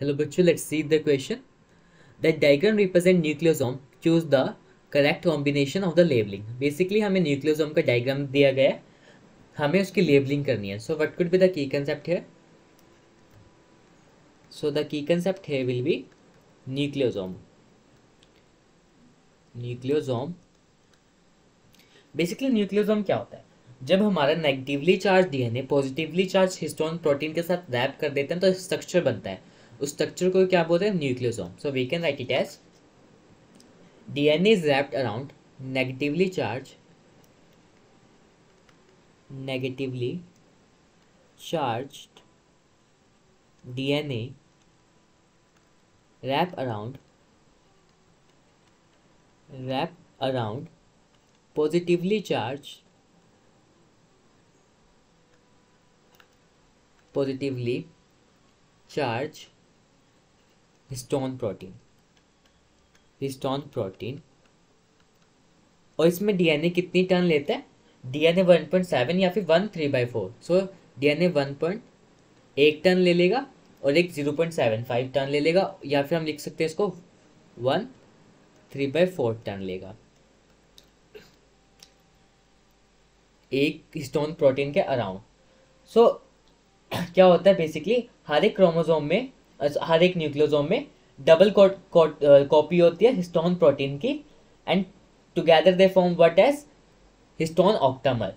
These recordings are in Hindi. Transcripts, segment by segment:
Hello, bachcho, let's see the question. The diagram represent nucleosome. Choose the correct combination of the labeling. Basically हमें nucleosome का diagram दिया गया है, हमें उसकी labeling करनी है. So what could be the key concept here? So the key concept here will be nucleosome. Nucleosome. Basically nucleosome क्या होता है? जब हमारा negatively charge DNA positively charge histone protein के साथ रैप कर देते हैं तो स्ट्रक्चर बनता है. उस स्ट्रक्चर को क्या बोलते हैं? Nucleosome. So we can write it as DNA is wrapped around negatively charged DNA wrap around positively charged histone protein. और इसमें डीएनए कितनी टर्न लेता है? डीएनए 1.7 या फिर 1/3/4. सो डीएनए 1.1 टर्न ले लेगा और एक 0.75 टर्न ले लेगा, या फिर हम लिख सकते हैं इसको 1/3/4 टर्न लेगा एक हिस्टोन प्रोटीन के अराउंड. सो क्या होता है बेसिकली, हर एक क्रोमोसोम में, हर एक न्यूक्लियोसोम में डबल कॉपी होती है हिस्टोन प्रोटीन की, and together they form what as histone octamer.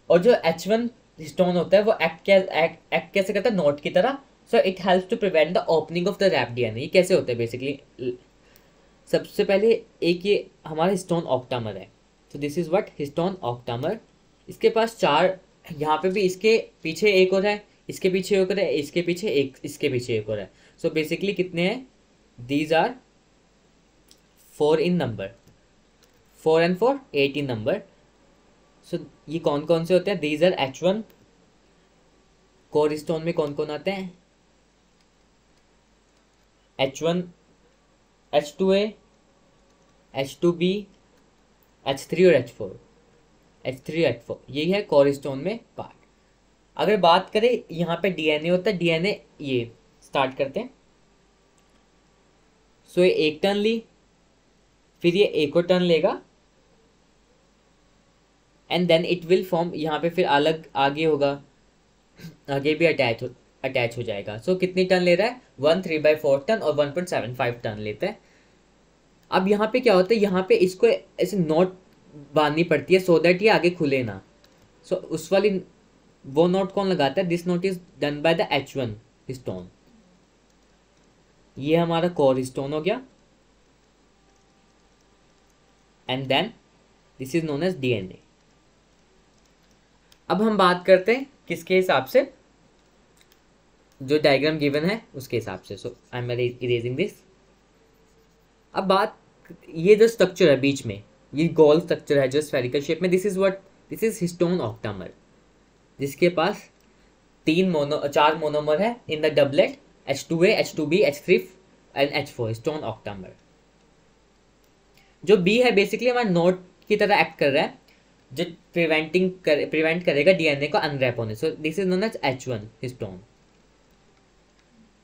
और जो H1 हिस्टोन होता है वो एक्ट कैसे करता है? नोट की तरह. So it helps to prevent the opening of the wrap DNA. ये कैसे होता है बेसिकली? सबसे पहले एक ये हमारा हिस्टोन ऑक्टामर है. तो this is what histone octamer. इसके पास 4, यहाँ पे भी इसके पीछे एक और है, इसके पीछे एक और है, इसके पीछे एक, इसके पीछे एक और है. सो बेसिकली कितने हैं? These are 4 in number, 4 and 4 8 in number. So ये कौन कौन से होते हैं? These are H1. Core histone में कौन कौन आते हैं? H1, H2A, H2B, H3 और H4. यही है कोर हिस्टोन में पार्ट. अगर बात करें यहाँ पे डीएनए होता है, डीएनए ये स्टार्ट करते हैं. सो ये एक टर्न ली, फिर ये एक और टर्न लेगा, and then it will form, यहाँ पे फिर अलग आगे होगा, आगे भी अटैच हो जाएगा. सो कितनी टर्न ले रहा है? 1/3/4 टर्न और 1.75 टर्न लेता है. अब यहाँ पे क्या होता है? यहाँ पे इसको ऐसे नोट बांधनी पड़ती है सो दैट ये आगे खुले ना. सो उस वाली वो नोट कौन लगाता है? This knot is done by the H1 histone. ये हमारा कोर हिस्टोन हो गया, and then this is known as DNA. अब हम बात करते हैं किसके हिसाब से? जो डायग्राम गिवन है उसके हिसाब से. सो आई एम इरेजिंग दिस. अब बात, ये जो स्ट्रक्चर है बीच में, ये गोल स्ट्रक्चर है जो स्फेरिकल शेप में, दिस इज हिस्टोन ऑक्टामर, जिसके पास 4 मोनोमर है in the doublet H2A, H2B, H3 and H4 histone octamer. जो B है बेसिकली हमारा नोट की तरह एक्ट कर रहा है, जो प्रिवेंट करेगा डीएनए को अनरैप होने. So this is known as H1 histone.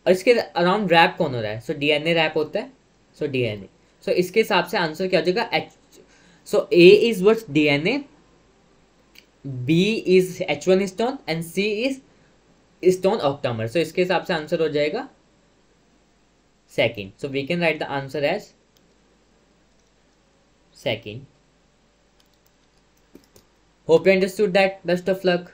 और इसके अराउंड रैप कौन हो रहा है? सो डीएनए रैप होता है. So DNA. सो इसके हिसाब से आंसर क्या हो जाएगा? So A is what's DNA, B is H1 histone and C is histone octamer. So इसके हिसाब से आंसर हो जाएगा second. So we can write the answer as second. Hope you understood that. Best of luck.